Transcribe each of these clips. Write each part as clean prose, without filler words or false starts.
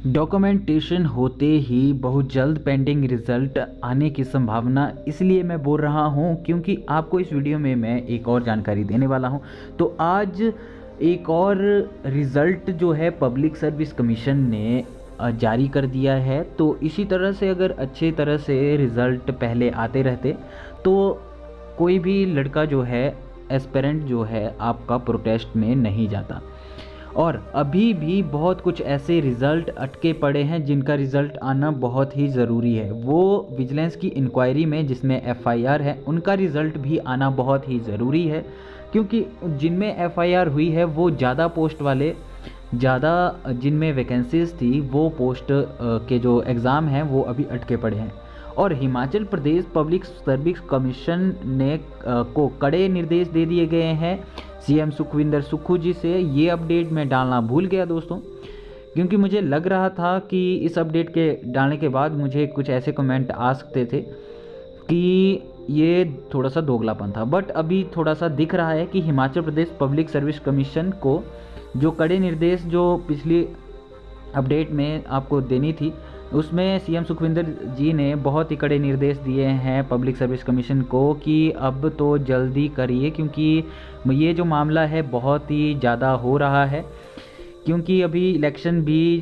Documentation होते ही बहुत जल्द पेंडिंग रिज़ल्ट आने की संभावना इसलिए मैं बोल रहा हूँ क्योंकि आपको इस वीडियो में मैं एक और जानकारी देने वाला हूँ। तो आज एक और रिज़ल्ट जो है पब्लिक सर्विस कमीशन ने जारी कर दिया है। तो इसी तरह से अगर अच्छे तरह से रिज़ल्ट पहले आते रहते तो कोई भी लड़का जो है एस्पिरेंट जो है आपका प्रोटेस्ट में नहीं जाता। और अभी भी बहुत कुछ ऐसे रिज़ल्ट अटके पड़े हैं जिनका रिज़ल्ट आना बहुत ही ज़रूरी है। वो विजिलेंस की इंक्वायरी में जिसमें एफआईआर है उनका रिज़ल्ट भी आना बहुत ही ज़रूरी है, क्योंकि जिनमें एफआईआर हुई है वो ज़्यादा पोस्ट वाले, ज़्यादा जिनमें वैकेंसीज थी वो पोस्ट के जो एग्ज़ाम हैं वो अभी अटके पड़े हैं। और Himachal Pradesh public service commission ने को कड़े निर्देश दे दिए गए हैं सीएम सुखविंदर सुक्खू जी से। ये अपडेट मैं डालना भूल गया दोस्तों, क्योंकि मुझे लग रहा था कि इस अपडेट के डालने के बाद मुझे कुछ ऐसे कमेंट आ सकते थे कि ये थोड़ा सा दोगलापन था। बट अभी थोड़ा सा दिख रहा है कि Himachal Pradesh public service commission को जो कड़े निर्देश जो पिछली अपडेट में आपको देनी थी उसमें सीएम सुखविंदर जी ने बहुत ही कड़े निर्देश दिए हैं पब्लिक सर्विस कमीशन को कि अब तो जल्दी करिए, क्योंकि ये जो मामला है बहुत ही ज़्यादा हो रहा है। क्योंकि अभी इलेक्शन भी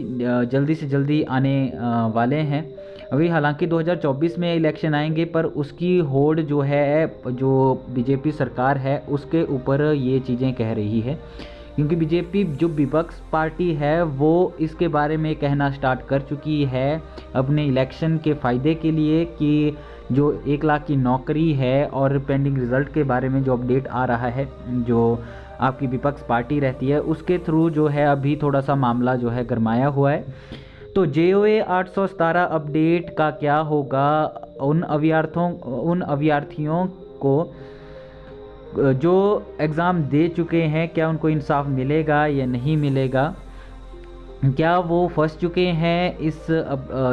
जल्दी से जल्दी आने वाले हैं। अभी हालांकि 2024 में इलेक्शन आएंगे, पर उसकी होड़ जो है जो बीजेपी सरकार है उसके ऊपर ये चीज़ें कह रही है। क्योंकि बीजेपी जो विपक्ष पार्टी है वो इसके बारे में कहना स्टार्ट कर चुकी है अपने इलेक्शन के फ़ायदे के लिए कि जो 1 लाख की नौकरी है और पेंडिंग रिज़ल्ट के बारे में जो अपडेट आ रहा है जो आपकी विपक्ष पार्टी रहती है उसके थ्रू जो है अभी थोड़ा सा मामला जो है गरमाया हुआ है। तो JOA 817 अपडेट का क्या होगा उन अभ्यर्थियों को जो एग्ज़ाम दे चुके हैं, क्या उनको इंसाफ मिलेगा या नहीं मिलेगा? क्या वो फंस चुके हैं इस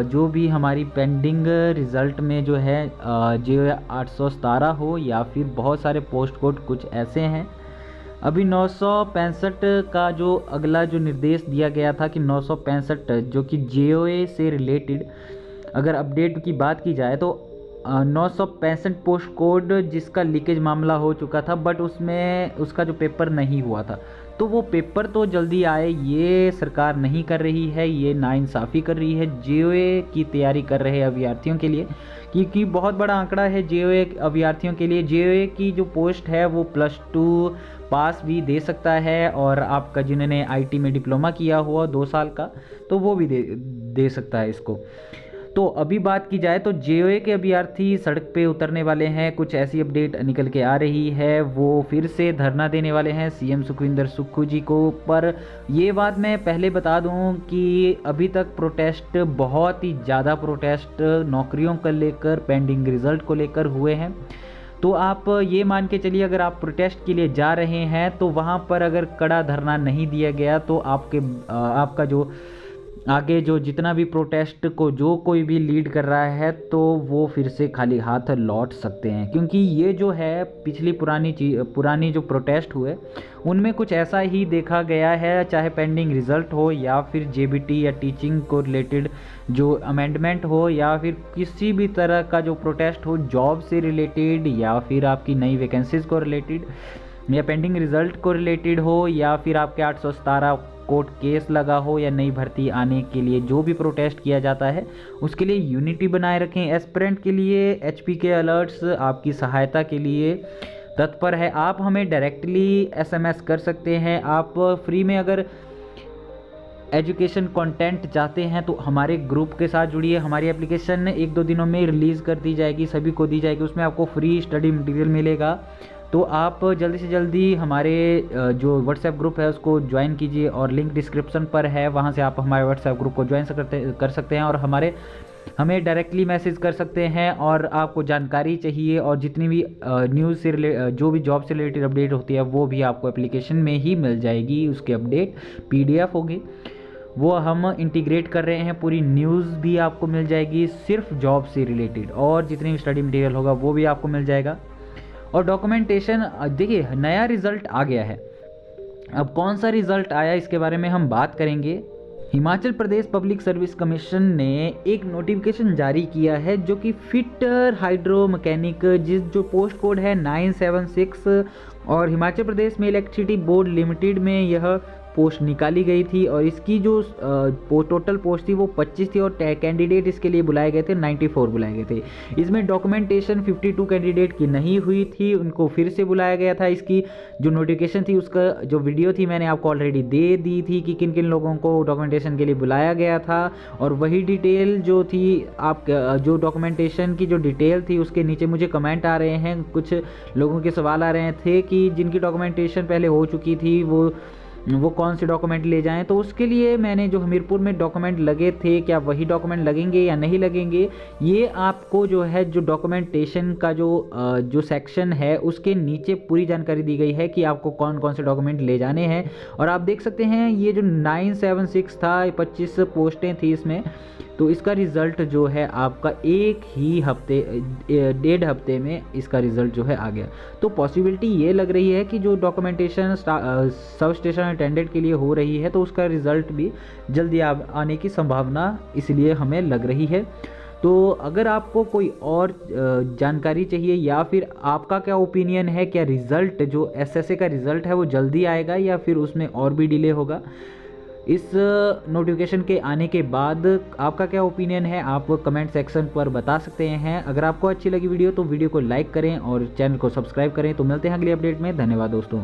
जो भी हमारी पेंडिंग रिज़ल्ट में जो है JOA 817 हो, या फिर बहुत सारे पोस्ट कोड कुछ ऐसे हैं। अभी 965 का जो अगला जो निर्देश दिया गया था कि 965 जो कि JOA से रिलेटेड अगर अपडेट की बात की जाए तो 965 पोस्ट कोड जिसका लीकेज मामला हो चुका था, बट उसमें उसका जो पेपर नहीं हुआ था। तो वो पेपर तो जल्दी आए ये सरकार नहीं कर रही है, ये नाइंसाफ़ी कर रही है JOA की तैयारी कर रहे अभ्यर्थियों के लिए, क्योंकि बहुत बड़ा आंकड़ा है JOA अभ्यर्थियों के लिए। JOA की जो पोस्ट है वो +2 पास भी दे सकता है, और आपका जिन्होंने IT में डिप्लोमा किया हुआ 2 साल का तो वो भी दे सकता है इसको। तो अभी बात की जाए तो JOA के अभ्यर्थी सड़क पे उतरने वाले हैं। कुछ ऐसी अपडेट निकल के आ रही है, वो फिर से धरना देने वाले हैं सीएम सुखविंदर सुक्खू जी को। पर ये बात मैं पहले बता दूं कि अभी तक प्रोटेस्ट, बहुत ही ज़्यादा प्रोटेस्ट नौकरियों को लेकर, पेंडिंग रिज़ल्ट को लेकर हुए हैं। तो आप ये मान के चलिए अगर आप प्रोटेस्ट के लिए जा रहे हैं तो वहाँ पर अगर कड़ा धरना नहीं दिया गया तो आपका जो आगे जो जितना भी प्रोटेस्ट को जो कोई भी लीड कर रहा है तो वो फिर से खाली हाथ लौट सकते हैं। क्योंकि ये जो है पिछली पुरानी जो प्रोटेस्ट हुए उनमें कुछ ऐसा ही देखा गया है, चाहे पेंडिंग रिज़ल्ट हो या फिर JBT या टीचिंग को रिलेटेड जो अमेंडमेंट हो, या फिर किसी भी तरह का जो प्रोटेस्ट हो जॉब से रिलेटेड, या फिर आपकी नई वैकेंसीज़ को रिलेटेड, या पेंडिंग रिज़ल्ट को रिलेटेड हो, या फिर आपके 817 कोर्ट केस लगा हो, या नई भर्ती आने के लिए जो भी प्रोटेस्ट किया जाता है उसके लिए यूनिटी बनाए रखें। एस्पिरेंट के लिए HPK अलर्ट्स आपकी सहायता के लिए तत्पर है। आप हमें डायरेक्टली SMS कर सकते हैं। आप फ्री में अगर एजुकेशन कंटेंट चाहते हैं तो हमारे ग्रुप के साथ जुड़िए। हमारी एप्लीकेशन 1-2 दिनों में रिलीज़ कर दी जाएगी, सभी को दी जाएगी। उसमें आपको फ्री स्टडी मटेरियल मिलेगा। तो आप जल्दी से जल्दी हमारे जो व्हाट्सएप ग्रुप है उसको ज्वाइन कीजिए, और लिंक डिस्क्रिप्शन पर है, वहाँ से आप हमारे व्हाट्सएप ग्रुप को ज्वाइन कर सकते हैं और हमें डायरेक्टली मैसेज कर सकते हैं। और आपको जानकारी चाहिए और जितनी भी न्यूज़ से जो भी जॉब से रिलेटेड अपडेट होती है वो भी आपको एप्लीकेशन में ही मिल जाएगी। उसकी अपडेट PDF होगी, वो हम इंटीग्रेट कर रहे हैं। पूरी न्यूज़ भी आपको मिल जाएगी सिर्फ जॉब से रिलेटेड, और जितनी भी स्टडी मटेरियल होगा वो भी आपको मिल जाएगा। और डॉक्यूमेंटेशन, देखिए नया रिज़ल्ट आ गया है। अब कौन सा रिज़ल्ट आया इसके बारे में हम बात करेंगे। Himachal Pradesh public service commission ने एक नोटिफिकेशन जारी किया है जो कि फिटर हाइड्रो मैकेनिक जो पोस्ट कोड है 976 और हिमाचल प्रदेश में इलेक्ट्रिसिटी बोर्ड लिमिटेड में यह पोस्ट निकाली गई थी और इसकी जो टोटल पोस्ट थी वो 25 थी और कैंडिडेट इसके लिए बुलाए गए थे 94 बुलाए गए थे। इसमें डॉक्यूमेंटेशन 52 कैंडिडेट की नहीं हुई थी, उनको फिर से बुलाया गया था। इसकी जो नोटिफिकेशन थी उसका जो वीडियो थी मैंने आपको ऑलरेडी दे दी थी कि किन किन लोगों को डॉक्यूमेंटेशन के लिए बुलाया गया था और वही डिटेल जो थी आप जो डॉक्यूमेंटेशन की जो डिटेल थी उसके नीचे मुझे कमेंट आ रहे हैं, कुछ लोगों के सवाल आ रहे थे कि जिनकी डॉक्यूमेंटेशन पहले हो चुकी थी वो कौन से डॉक्यूमेंट ले जाएं। तो उसके लिए मैंने जो हमीरपुर में डॉक्यूमेंट लगे थे क्या वही डॉक्यूमेंट लगेंगे या नहीं लगेंगे, ये आपको जो है जो डॉक्यूमेंटेशन का जो सेक्शन है उसके नीचे पूरी जानकारी दी गई है कि आपको कौन कौन से डॉक्यूमेंट ले जाने हैं। और आप देख सकते हैं ये जो 976 था 25 पोस्टें थी इसमें, तो इसका रिज़ल्ट जो है आपका एक ही हफ्ते 1.5 हफ्ते में इसका रिज़ल्ट जो है आ गया। तो पॉसिबिलिटी ये लग रही है कि जो डॉक्यूमेंटेशन सब स्टेशन अटेंडेंट के लिए हो रही है तो उसका रिज़ल्ट भी जल्दी आने की संभावना इसलिए हमें लग रही है। तो अगर आपको कोई और जानकारी चाहिए या फिर आपका क्या ओपिनियन है, क्या रिज़ल्ट जो एसएसए का रिज़ल्ट है वो जल्दी आएगा या फिर उसमें और भी डिले होगा, इस नोटिफिकेशन के आने के बाद आपका क्या ओपिनियन है आप कमेंट सेक्शन पर बता सकते हैं। अगर आपको अच्छी लगी वीडियो तो वीडियो को लाइक करें और चैनल को सब्सक्राइब करें। तो मिलते हैं अगली अपडेट में। धन्यवाद दोस्तों।